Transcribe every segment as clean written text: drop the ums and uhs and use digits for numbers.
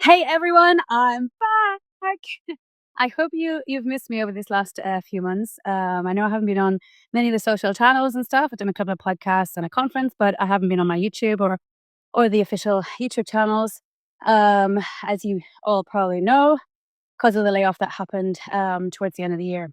Hey everyone, I'm back. I hope you've missed me over these last few months. I know I haven't been on many of the social channels and stuff. I've done a couple of podcasts and a conference, but I haven't been on my YouTube or the official YouTube channels. As you all probably know, because of the layoff that happened towards the end of the year.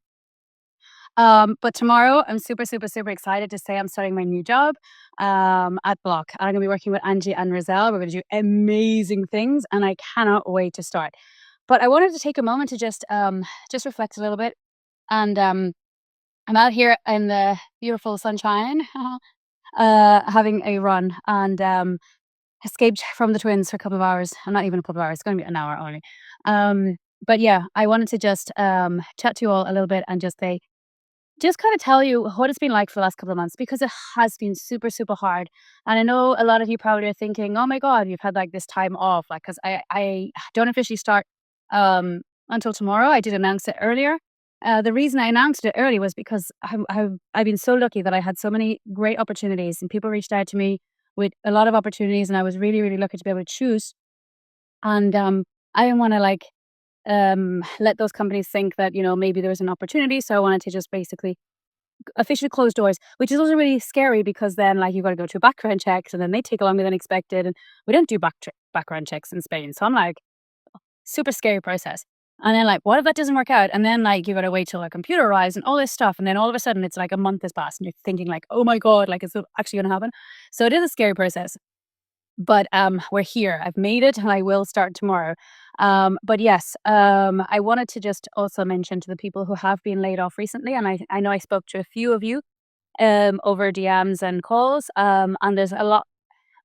But tomorrow, I'm super, super, super excited to say I'm starting my new job at Block. I'm going to be working with Angie and Rizal. We're going to do amazing things, and I cannot wait to start. But I wanted to take a moment to just reflect a little bit. And I'm out here in the beautiful sunshine, having a run, and escaped from the twins for a couple of hours. Not even a couple of hours; it's going to be an hour only. But yeah, I wanted to just chat to you all a little bit and just kind of tell you what it's been like for the last couple of months, because it has been super, super hard. And I know a lot of you probably are thinking, oh my God, you've had like this time off. Like, because I don't officially start until tomorrow. I did announce it earlier. The reason I announced it early was because I've been so lucky that I had so many great opportunities, and people reached out to me with a lot of opportunities, and I was really, really lucky to be able to choose. And I didn't want to let those companies think that, maybe there was an opportunity. So I wanted to just basically officially close doors, which is also really scary, because then like you got to go through background checks, and then they take longer than expected. And we don't do background checks in Spain. So I'm like, super scary process. And then like, what if that doesn't work out? And then like you got to wait till a computer arrives and all this stuff. And then all of a sudden it's like a month has passed and you're thinking like, oh my God, like, is it actually going to happen? So it is a scary process. But we're here. I've made it, and I will start tomorrow. But yes, I wanted to just also mention to the people who have been laid off recently, and I know I spoke to a few of you over DMs and calls, and there's a lot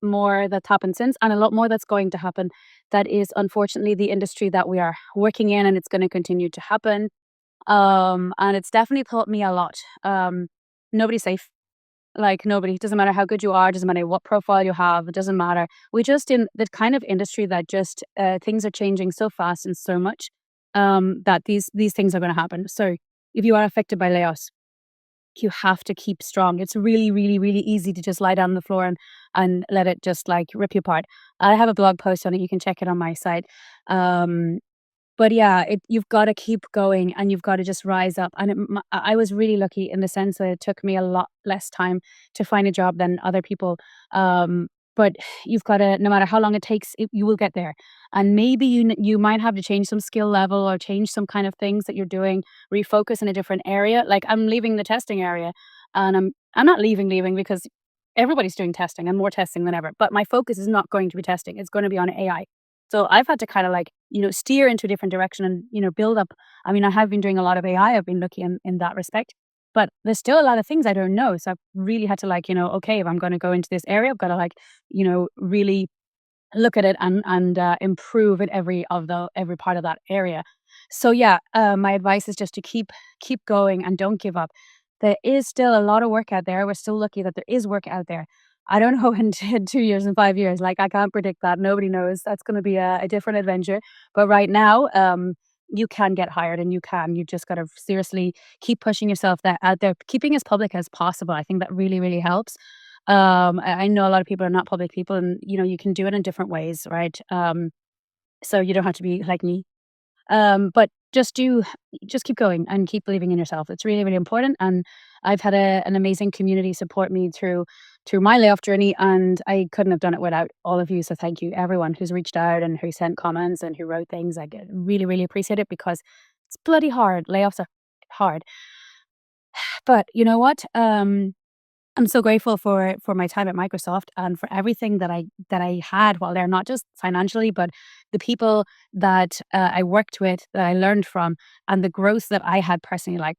more that's happened since, and a lot more that's going to happen. That is unfortunately the industry that we are working in, and it's going to continue to happen. And it's definitely taught me a lot. Nobody's safe. Like, nobody. It doesn't matter how good you are, doesn't matter what profile you have, it doesn't matter. We're just in the kind of industry that just things are changing so fast and so much, that these things are going to happen. So if you are affected by layoffs, you have to keep strong. It's really, really, really easy to just lie down on the floor and let it just like rip you apart. I have a blog post on it. You can check it on my site. Um, but yeah, you've gotta keep going, and you've gotta just rise up. And I was really lucky in the sense that it took me a lot less time to find a job than other people. But you've gotta, no matter how long it takes, you will get there. And maybe you might have to change some skill level, or change some kind of things that you're doing, refocus in a different area. Like, I'm leaving the testing area, and I'm not leaving because everybody's doing testing and more testing than ever. But my focus is not going to be testing. It's going to be on AI. So I've had to kind of like, steer into a different direction and, build up. I mean, I have been doing a lot of AI. I've been lucky in that respect, but there's still a lot of things I don't know. So I've really had to like, okay, if I'm going to go into this area, I've got to like, really look at it and improve in every part of that area. So yeah, my advice is just to keep going and don't give up. There is still a lot of work out there. We're still lucky that there is work out there. I don't know in 2 years and 5 years. Like, I can't predict that. Nobody knows. That's going to be a different adventure. But right now, you can get hired, and you can. You just got to seriously keep pushing yourself out there, keeping as public as possible. I think that really, really helps. I know a lot of people are not public people, and you can do it in different ways, right? So you don't have to be like me. But just keep going and keep believing in yourself. It's really, really important. And I've had an amazing community support me through my layoff journey, and I couldn't have done it without all of you. So thank you, everyone who's reached out and who sent comments and who wrote things. I really, really appreciate it, because it's bloody hard. Layoffs are hard. But you know what? I'm so grateful for my time at Microsoft, and for everything that I had while there, not just financially, but the people that I worked with, that I learned from, and the growth that I had personally. Like,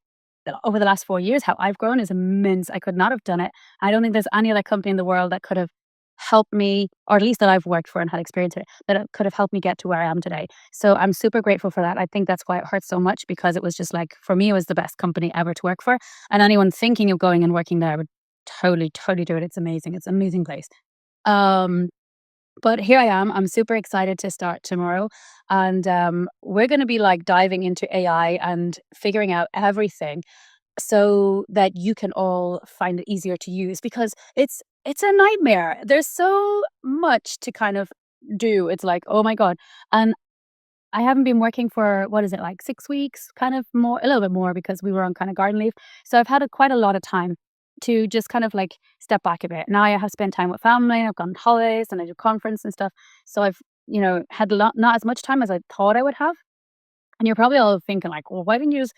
over the last 4 years, how I've grown is immense. I could not have done it. I don't think there's any other company in the world that could have helped me, or at least that I've worked for and had experience with, that it could have helped me get to where I am today. So I'm super grateful for that. I think that's why it hurts so much, because it was just like, for me, it was the best company ever to work for. And anyone thinking of going and working there would totally, totally do it. It's amazing. It's an amazing place. Um, but here I am. I'm super excited to start tomorrow. And we're going to be like diving into AI and figuring out everything, so that you can all find it easier to use, because it's a nightmare. There's so much to kind of do, it's like, oh my God. And I haven't been working for, what is it, like 6 weeks, kind of more, a little bit more because we were on kind of garden leave. So I've had quite a lot of time to just kind of like step back a bit. Now I have spent time with family, I've gone on holidays and I do conference and stuff. So I've, had a lot, not as much time as I thought I would have. And you're probably all thinking like, well, why didn't you just,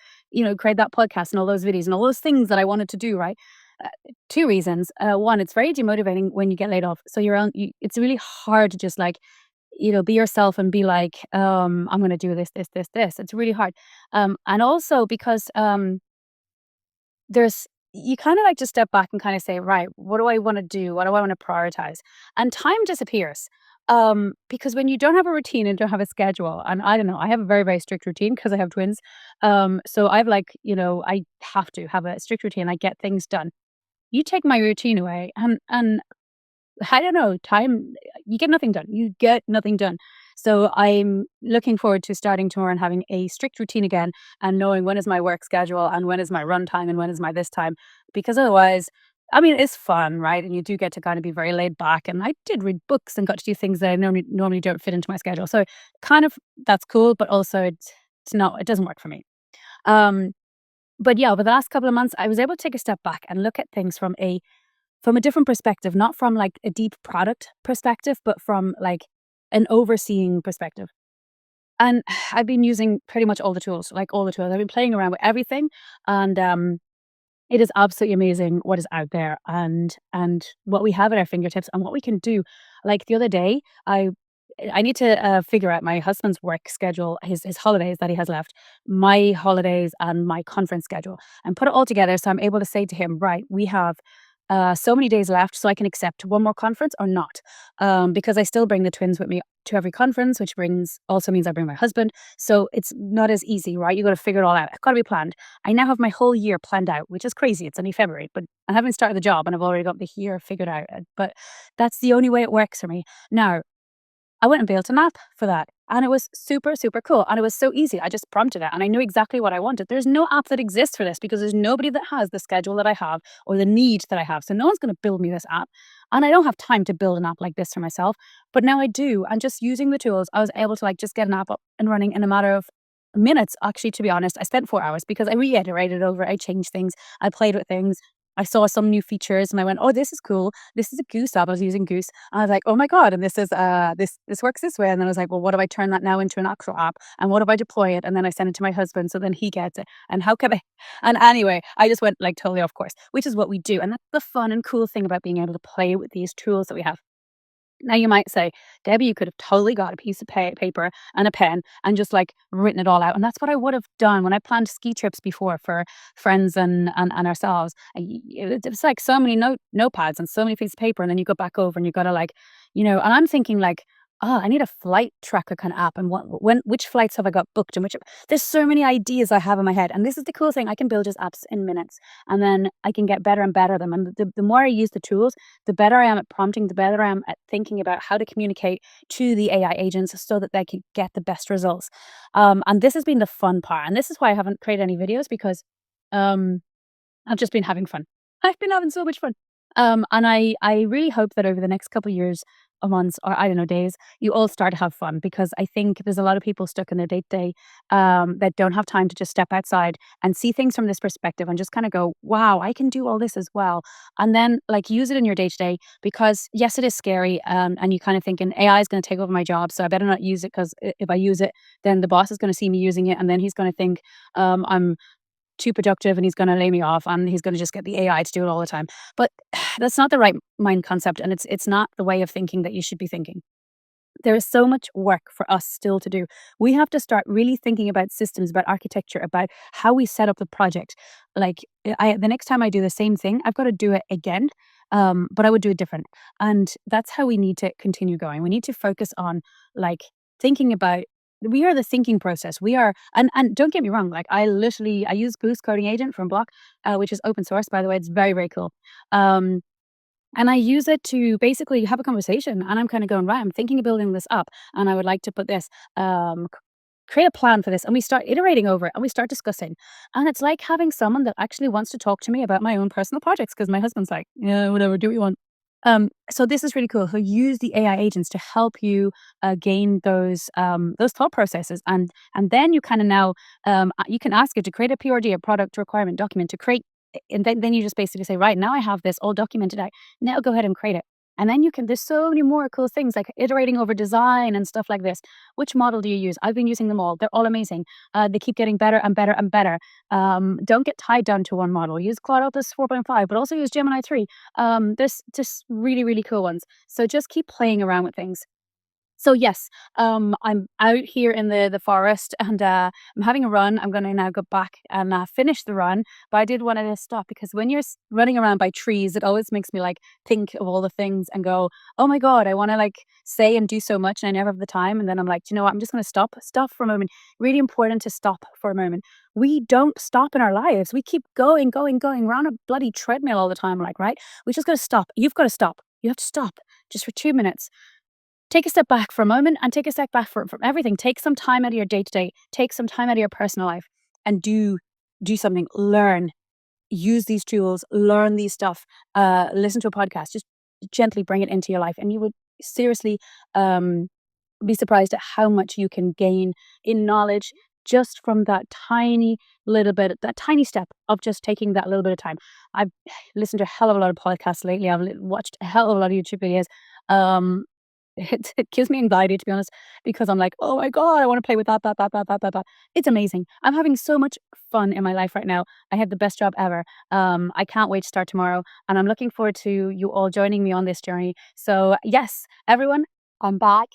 create that podcast and all those videos and all those things that I wanted to do, right? Uh, Two reasons. One, it's very demotivating when you get laid off. So it's really hard to just like, be yourself and be like, I'm going to do this, this, this, this. It's really hard. And also because there's you kind of like to step back and kind of say, right, what do I want to do? What do I want to prioritize? And time disappears. Because when you don't have a routine and don't have a schedule, and I don't know, I have a very, very strict routine because I have twins. So I've like, I have to have a strict routine. I get things done. You take my routine away and I don't know, time you get nothing done. You get nothing done. So I'm looking forward to starting tomorrow and having a strict routine again and knowing when is my work schedule and when is my run time and when is my this time. Because otherwise, I mean, it's fun, right? And you do get to kind of be very laid back. And I did read books and got to do things that I normally don't fit into my schedule. So kind of that's cool, but also it's not, it doesn't work for me. Um, but yeah, over the last couple of months, I was able to take a step back and look at things from a different perspective, not from like a deep product perspective, but from like an overseeing perspective. And I've been using pretty much all the tools, like all the tools. I've been playing around with everything, and it is absolutely amazing what is out there and what we have at our fingertips and what we can do. Like the other day, I need to figure out my husband's work schedule, his holidays that he has left, my holidays, and my conference schedule, and put it all together so I'm able to say to him, right, we have so many days left, so I can accept one more conference or not, because I still bring the twins with me to every conference, which brings also means I bring my husband. So it's not as easy, right? You got to figure it all out. It's got to be planned. I now have my whole year planned out, which is crazy. It's only February, but I haven't started the job and I've already got the year figured out. But that's the only way it works for me now. I went and built an app for that. And it was super, super cool. And it was so easy. I just prompted it and I knew exactly what I wanted. There's no app that exists for this because there's nobody that has the schedule that I have or the need that I have. So no one's going to build me this app. And I don't have time to build an app like this for myself. But now I do. And just using the tools, I was able to like just get an app up and running in a matter of minutes. Actually, to be honest, I spent 4 hours because I reiterated over, I changed things, I played with things. I saw some new features and I went, oh, this is cool. This is a Goose app. I was using Goose. And I was like, oh my God. And this is this works this way. And then I was like, well, what if I turn that now into an actual app? And what if I deploy it? And then I send it to my husband so then he gets it. And how can I? And anyway, I just went like totally off course, which is what we do. And that's the fun and cool thing about being able to play with these tools that we have. Now you might say, Debbie, you could have totally got a piece of paper and a pen and just like written it all out. And that's what I would have done when I planned ski trips before for friends and ourselves. It was like so many notepads and so many pieces of paper. And then you go back over and you got to like, and I'm thinking like, oh, I need a flight tracker kind of app. And which flights have I got booked? And there's so many ideas I have in my head. And this is the cool thing. I can build just apps in minutes and then I can get better and better at them. And the more I use the tools, the better I am at prompting, the better I am at thinking about how to communicate to the AI agents so that they can get the best results. And this has been the fun part. And this is why I haven't created any videos because um, I've just been having fun. I've been having so much fun. And I really hope that over the next couple of years or months or I don't know, days, you all start to have fun because I think there's a lot of people stuck in their day to day that don't have time to just step outside and see things from this perspective and just kind of go, wow, I can do all this as well. And then like use it in your day to day because yes, it is scary. And you kind of thinking AI is going to take over my job. So I better not use it because if I use it, then the boss is going to see me using it and then he's going to think I'm too productive and he's going to lay me off and he's going to just get the AI to do it all the time. But that's not the right mind concept and it's not the way of thinking that you should be thinking. There is so much work for us still to do. We have to start really thinking about systems, about architecture, about how we set up the project. Like the next time I do the same thing, I've got to do it again, but I would do it different. And that's how we need to continue going. We need to focus on like thinking about. We are the thinking process. We are, and don't get me wrong. Like I use Goose Coding Agent from Block, which is open source, by the way. It's very, very cool. And I use it to basically have a conversation. And I'm kind of going, right, I'm thinking of building this up and I would like to put this, create a plan for this. And we start iterating over it and we start discussing. And it's like having someone that actually wants to talk to me about my own personal projects because my husband's like, yeah, whatever, do what you want. So this is really cool. So use the AI agents to help you gain those thought processes, and then you kind of now you can ask it to create a PRD, a product requirement document, to create, and then you just basically say, right now I have this all documented out. Now go ahead and create it. And then you can, there's so many more cool things like iterating over design and stuff like this. Which model do you use? I've been using them all. They're all amazing. They keep getting better and better and better. Don't get tied down to one model. Use Claude Opus 4.5, but also use Gemini 3. There's just really, really cool ones. So just keep playing around with things. So yes, I'm out here in the forest, and I'm having a run. I'm going to now go back and finish the run. But I did want to stop because when you're running around by trees, it always makes me like think of all the things and go, "Oh my god, I want to like say and do so much, and I never have the time." And then I'm like, "Do you know what? I'm just going to stop for a moment." Really important to stop for a moment. We don't stop in our lives. We keep going, going, going. We're on a bloody treadmill all the time, like, right? We just got to stop. You've got to stop. You have to stop just for 2 minutes. Take a step back for a moment and take a step back from everything. Take some time out of your day to day. Take some time out of your personal life and do something. Learn. Use these tools. Learn these stuff. Listen to a podcast. Just gently bring it into your life, and you would seriously be surprised at how much you can gain in knowledge just from that tiny little bit, that tiny step of just taking that little bit of time. I've listened to a hell of a lot of podcasts lately. I've watched a hell of a lot of YouTube videos. Um, it gives me anxiety, to be honest, because I'm like, "Oh my god, I wanna play with that. It's amazing. I'm having so much fun in my life right now. I had the best job ever. I can't wait to start tomorrow, and I'm looking forward to you all joining me on this journey. So, yes, everyone, I'm back.